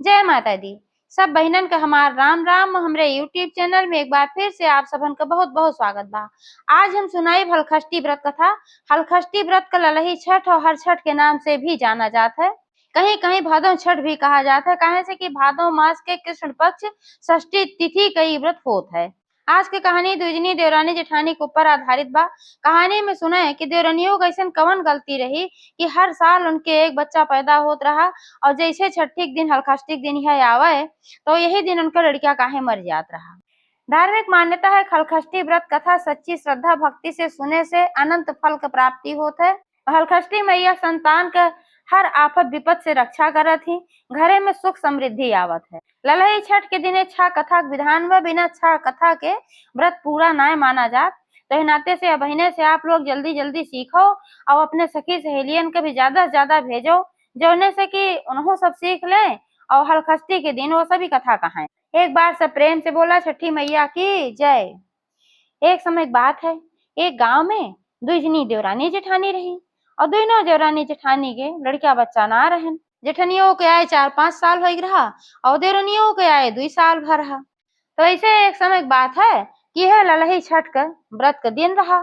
जय माता दी। सब बहिनन का हमार राम राम। हमरे यूट्यूब चैनल में एक बार फिर से आप सबन का बहुत बहुत स्वागत बा। आज हम सुनाई हलखष्टी व्रत कथा। हलखष्टी व्रत का ललही छठ और हर छठ के नाम से भी जाना जाता है। कहीं कहीं भादव छठ भी कहा जाता है, काहे से कि भादव मास के कृष्ण पक्ष षष्ठी तिथि का ये व्रत होता है। आज की कहानी द्विजनी देवरानी जेठानी के ऊपर आधारित बा। कहानी में सुना है कि देवरानियों का ऐसा कवन गलती रही कि हर साल उनके एक बच्चा पैदा होत रहा और जैसे छठी के दिन हलखष्टी के दिन यह आवे तो यही दिन उनका लड़किया काहे मर जात रहा। धार्मिक मान्यता है हलखष्टी व्रत कथा सच्ची श्रद्धा भक्ति से सुने से अनंत फल का प्राप्ति होता है। हलखष्टी मैया संतान का हर आफत विपद से रक्षा करत ही घरे में सुख समृद्धि आवत है। ललही छठ के दिन छा कथा विधान व बिना छा कथा के व्रत पूरा ना माना जात। तो नाते से बहने से आप लोग जल्दी जल्दी सीखो और अपने सखी सहेलियन के भी ज्यादा से ज्यादा भेजो, जोने से कि उन्हों सब सीख लें और हलखष्टी के दिन वो सभी कथा कहाएं। एक बार सब प्रेम से बोला छठी मैया की जय। एक समय बात है, एक गांव में दुइजनी देवरानी जेठानी रही और दोनों देवरानी जेठानी के लड़का बच्चा ना रहन। जेठनियों के आए 4-5 साल हो रहा और देवरानियों के आए 2 साल भर रहा। तो ऐसे एक समय बात है कि यह ललही छठ का व्रत का दिन रहा।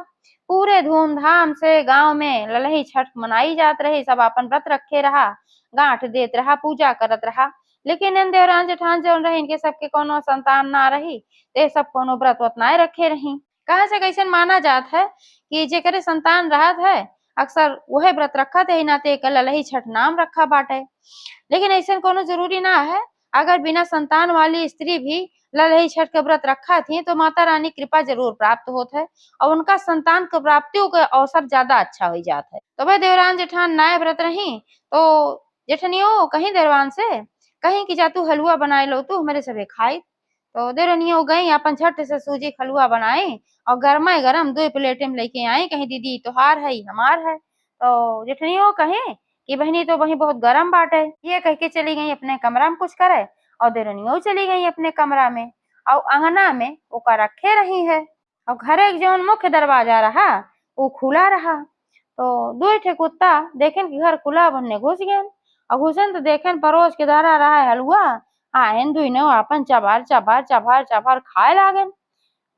पूरे धूमधाम से गांव में ललही छठ मनाई जात रही। सब अपन व्रत रखे रहा, गांठ देत रहा, पूजा करत रहा। लेकिन इन देवरान जेठान जो रही इनके सबके कोनो संतान ना रही, ते सब कोनो व्रत वत ना रखे रही। कहाँ से कैसे माना जात है कि जेकरे संतान रहत है अक्सर वह व्रत रखा थे, नाते एक ललही छठ नाम रखा बाटे। लेकिन ऐसा कोनो जरूरी ना है। अगर बिना संतान वाली स्त्री भी ललही छठ का व्रत रखा थी तो माता रानी कृपा जरूर प्राप्त होता है और उनका संतान का प्राप्तियों का अवसर ज्यादा अच्छा हो जाता है। तो वह देवरान जेठान नए व्रत रही तो जेठनियों कहीं देवरान से कहीं की जातू हलवा बनाए लो तू हमारे सबे खाई। तो देवरानियों गई अपन झट से सूजी हलवा बनाई और गर्मा गर्म 2 प्लेट में लेके आई। कहीं दीदी तोहार है हमार है। तो जेठनियों कहे कि बहनी तो वही बहुत गर्म बाटे। ये कह के चली गई अपने कमरा में कुछ करे और देवरानियों चली गई अपने कमरा में और अंगना में ओका रखे रही है और घरे जो मुख्य दरवाजा रहा वो खुला रहा। तो 2 ठे कुत्ता देखें कि घर खुला बनने घुस गए और घुसन तो देखें परोस के धरा रहा है हलवा। आयन दुनो अपन चबार चबार चबार चबार खाए लागन।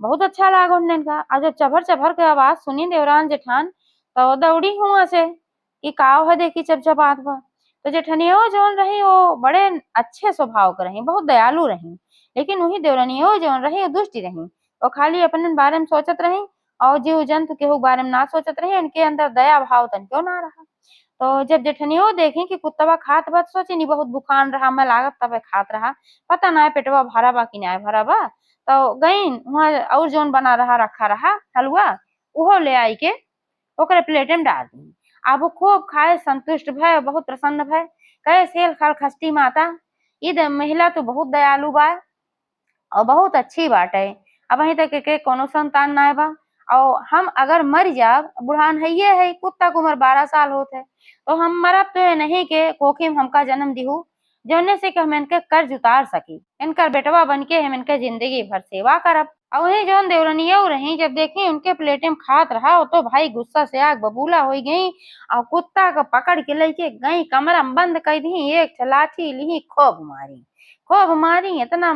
बहुत अच्छा लागा उनका। और जब चभर चभर के आवाज सुनी देवरान जेठान तो दौड़ी हुआ से कि काव है देखी चबचबात बा। तो जेठनियों जोन रही वो बड़े अच्छे स्वभाव के रही, बहुत दयालु रही। लेकिन वही देवरानियों जोन रही वो दुष्टी रही, वो खाली अपने बारे में सोचत रही और जीव जंतु के बारे में ना सोचत रही। उनके अंदर दया भाव तन क्यों ना रहा। तो जब जेठनियों देखी कि कुत्तवा खात बा सोची नहीं बहुत बुखान रहा मैं लागत तब खात रहा, पता ना पेटवा भरा बा कि ना भरा बा। तो गई वहाँ और जोन बना रहा रखा रहा हलवा उहो ले आई के ओकरे प्लेट में डाल दी। अब वो खूब खाए संतुष्ट भय बहुत प्रसन्न भय। कहे सेल हलखष्टी माता ईद महिला तो बहुत दयालु बा और बहुत अच्छी बाटे। अब वहीं तक के कोनो संतान ना बा और हम अगर मर जाब बुढ़ान है कुत्ता को उम्र 12 साल होते तो हम मरब तो नहीं के कोखी में हमका जन्म दिहू जोने से कि हम इनके कर्ज उतार सकी, इनकर बेटवा बन के हम इनके जिंदगी भर सेवा करब। और वही जोन देवरनिया रही जब देखी उनके प्लेटे में खात रहा तो भाई गुस्सा से आग बबूला हो गई और कुत्ता को पकड़ के लेके गई कमरा में बंद कर दी। एक लाठी ली खूब मारी इतना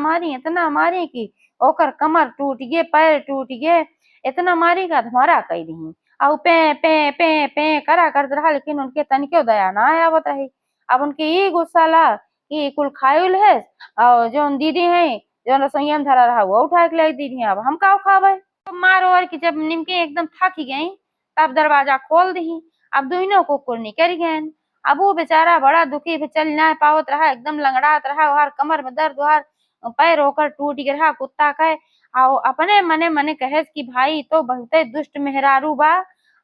मारी कि ओकर कमर टूट गए पैर टूट गए। इतना मारी का धमारा कई दी और पे पे पे पे करा करत रहा। लेकिन उनके तनिको दया ना आवत रही। अब उनके ये गुस्सा ला कि कुल खायुल है और जो दीदी है जो रसोईया में धरा रहा वो उठा के लाई दीदी अब हम का खावे। तो मार और की जब निमके एकदम थक गई तब दरवाजा खोल दी। अब दोनों कुकुर निकल गए। अब वो बेचारा बड़ा दुखी भी चल ना पावत रहा, एकदम लंगड़ात रहा, हर कमर में दर्द हर पैर होकर टूट रहा कुत्ता कहे। और अपने मने मने कहे कि भाई तो बहुते दुष्ट मेहरारू बा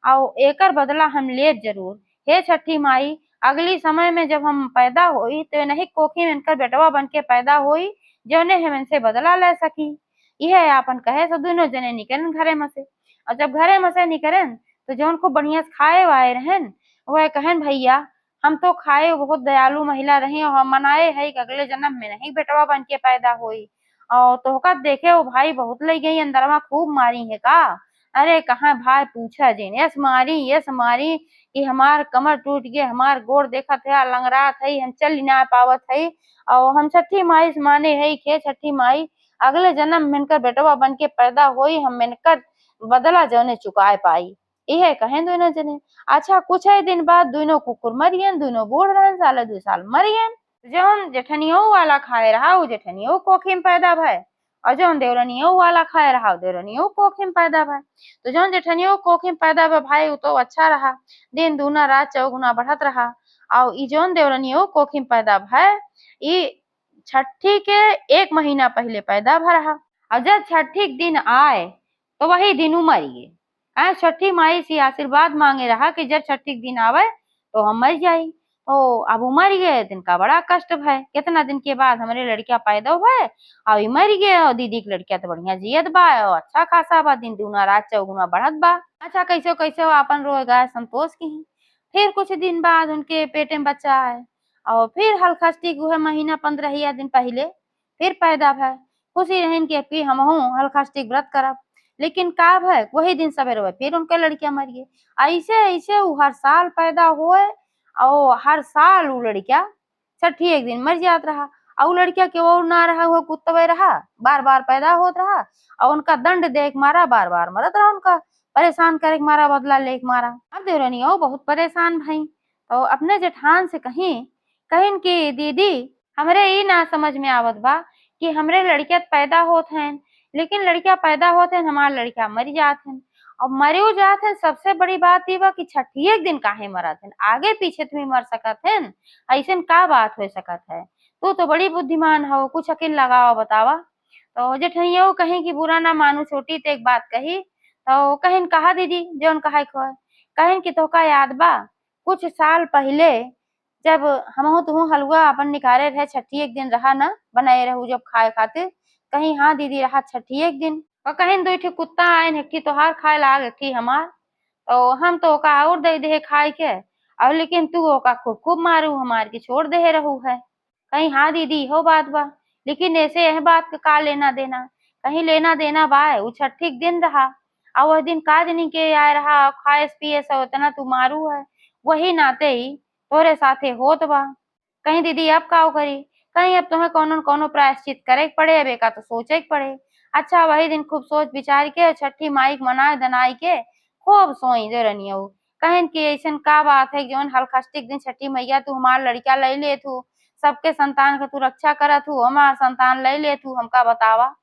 और एकर बदला हम ले जरूर। हे छठी माई अगली समय में जब हम पैदा होई तो नहीं कोखी में इनकर बेटवा बन के पैदा होई जोने हम इनसे बदला ले सकी। यह आपन कहे तो दोनों जने निकलन घरे में से। और जब घरे में से निकलन तो जौन को बढ़िया से खाए वाए रहन वह कहन भैया हम तो खाए बहुत दयालु महिला रही और हम मनाए है कि अगले जन्म में नहीं बेटवा बन के पैदा हुई। और तोहका देखे वो भाई बहुत ले गई अंदरवा खूब मारी है का। अरे कहाँ भाई पूछा जिन यस मारी कि हमार कमर टूट गए, हमार गोड़ देखत है लंगड़ात है, हम चल ना पावत है। और हम छठी माई से माने है खे छठी माई अगले जन्म मिनकर बेटवा बन के पैदा होई, हम मिनकर बदला जौने चुकाए पाई। इहे कहें दोनों जने। अच्छा कुछ ही दिन बाद दोनों कुकुर मरियन, दोनों बूढ़ रहन, साल 2 साल मरियन। जौन जेठनियो वाला खाए रहा वो जेठनियो कोखी में पैदा भय, और जौन देवरनियो वाला खाए रहा देवरनियो कोखी में पैदा भय। तो जौन जेठनियो कोखी में पैदा भय भाई वो तो अच्छा रहा, दिन दूना रात चौगुना बढ़त रहा। और ई जौन देवरनियो कोखी में पैदा भय ई छठी के 1 महीना पहले पैदा भ रहा। और जब छठी के दिन आए तो वही दिन मर गए। छठी माई से आशीर्वाद मांगे रहा कि जब छठी के दिन आवे तो हम मर जाई। तो अब मर गए, तिनका बड़ा कष्ट भय। कितना दिन के बाद हमारे लड़किया पैदा हुए और मर गए, और दीदी की लड़किया तो बढ़िया जियत बा और अच्छा खासा बा, दिन दूना रात चौगुना बढ़त बा। अच्छा कैसे कैसे अपन रोजगार संतोष की। फिर कुछ दिन बाद उनके पेटे में बच्चा आए, और फिर हलखष्टी हुए महीना 15 दिन पहले फिर पैदा भय। खुशी रहन के कि हमहू हलखष्टी व्रत करब, लेकिन का भय वही दिन सवेरे हुए फिर उनके लड़किया मर गई। ऐसे ऐसे वो हर साल पैदा हुए और हर साल वो लड़किया छठी एक दिन मर जात रहा। और वो लड़किया के वो ना रहा वो कुत्तवे रहा, बार बार पैदा होत रहा, और उनका दंड देख मारा बार बार मरत रहा, उनका परेशान करे के मारा बदला लेक मारा। अब देवरनिया बहुत परेशान भई, तो अपने जेठान से कहीं कहीं कि दीदी हमरे ई ना समझ में आवत बा कि हमरे लड़किया पैदा होत हैं, लेकिन लड़किया पैदा होत हैं हमार लड़किया मर जात हैं। और मरियो जात हैं, सबसे बड़ी बात ये बा कि छठी एक दिन काहे मरत हैं, आगे पीछे तुम्हें मर सकत हैं, ऐसन का बात हो सकत है। तू तो बड़ी बुद्धिमान हो, कुछ अकिल लगाओ बतावा। तो जेठनिया कहीं कि बुरा ना मानू, छोटी तो एक बात कही। तो कहीं कहा दीदी जौन कहे को है, कहीं कि तोहका याद बा कुछ साल पहले जब हमहू तुहू हलवा अपन निकाले रहे, छठी एक दिन रहा ना बनाए रहू जब खाए खातिर। कहीं हाँ दीदी रहा छठी एक दिन, और कहीं दो ठे कुत्ता आए, एक ठे तोहार खाए लाग एक ठे हमार। तो हम तो ओका और दे दे खाए के, और लेकिन तू ओका खूब खूब मारू हमार के छोड़ दे रहू है। कहीं हाँ दीदी हो बात बा, लेकिन ऐसे यह बात का लेना देना, कहीं लेना देना बा वो छठी के दिन रहा, और वह दिन काज नहीं के आए रहा खाए पिए से उतना तू मारू है, वही नाते ही तोरे साथे होत बा। कहीं दीदी अब का करी, कहीं अब तुम्हें कोनो न कोनो प्रायश्चित करे के पड़े, अब एका तो सोचे के पड़े। अच्छा वही दिन खूब सोच विचार के छठी माई के मनाए दनाई के खूब सोई जो रनियो। कहेन कि ऐसन का बात है जौन हलखष्टी के दिन छठी मैया तू हमार लड़किया ले ले तू, सबके संतान का तू रक्षा करत हूँ, हमार संतान ले ले तू, हमका बतावा।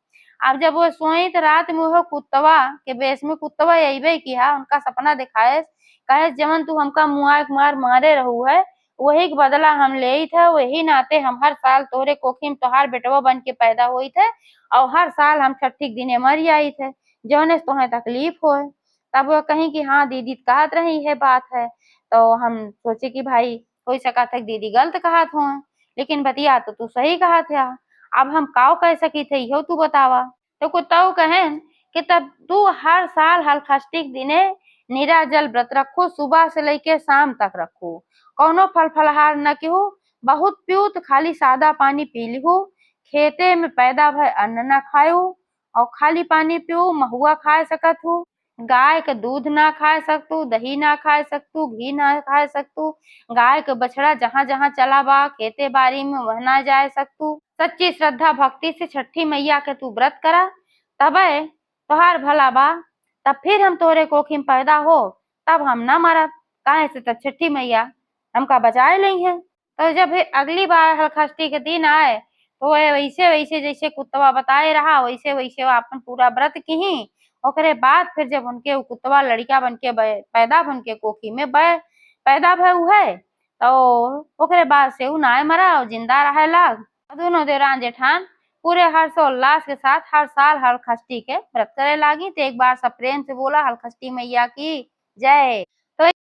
अब जब वो सोई तो रात में वो कुत्तवा के बेस में कुत्तवा अइबे किया, उनका सपना दिखाए कहे जवन तू हमका मुआ के मार मारे रहू है, वही के बदला हम ले थे, वही नाते हम हर साल तोरे कोखी में तोहार बेटवा बन के पैदा हुई थे, और हर साल हम छठी के दिने मर जाई थे, जौने से तुम्हें तकलीफ होए। तब वो कहीं कि हाँ दीदी कहत रही है बात है। तो हम सोचे कि भाई हो सका था दीदी गलत कहत हो, लेकिन बतिया तो तू सही कहा था। अब हम काव कह सकी थे इहो तू बतावा। तो कुत्ताऊ कहेन कि तब तू हर साल हलखष्टी के दिने नीरा जल व्रत रखो, सुबह से लेके शाम तक रखो, कौनो फल फलहार न केहू, बहुत पियूत खाली सादा पानी पी लिहू, खेते में पैदा भय अन्न न खायू, और खाली पानी पियो, महुआ खाए सकत हूँ, गाय के दूध ना खाए सकतू, दही ना खाए सकतू, घी ना खाए सकतू, गाय के बछड़ा जहाँ जहाँ चला बा खेते बाड़ी में वह ना जाए सकतू। सच्ची श्रद्धा भक्ति से छठी मैया के तू व्रत करा, तबे तोहार भला बा। तब फिर हम तोरे कोखी में पैदा हो, तब हम ना मरब, काहे से तब छठी मैया हमका बचाए ली है। तो जब फिर अगली बार हलखष्टी के दिन आए तो वह वैसे वैसे जैसे कुत्तवा बताए रहा वैसे वैसे वो अपन पूरा व्रत की। ओकरे बाद फिर जब उनके उ कुत्तवा लड़किया बन के पैदा बन के कोखी में पैदा भयू है, तो ओकरे बाद से उ नाय मरा और जिंदा रहे लाग। दोनों देवरान जेठान पूरे हर्षोल्लास के साथ हर साल हलखष्टी के व्रत करे लागी। तो एक बार सब प्रेम से बोला हलखष्टी मैया की जय। तो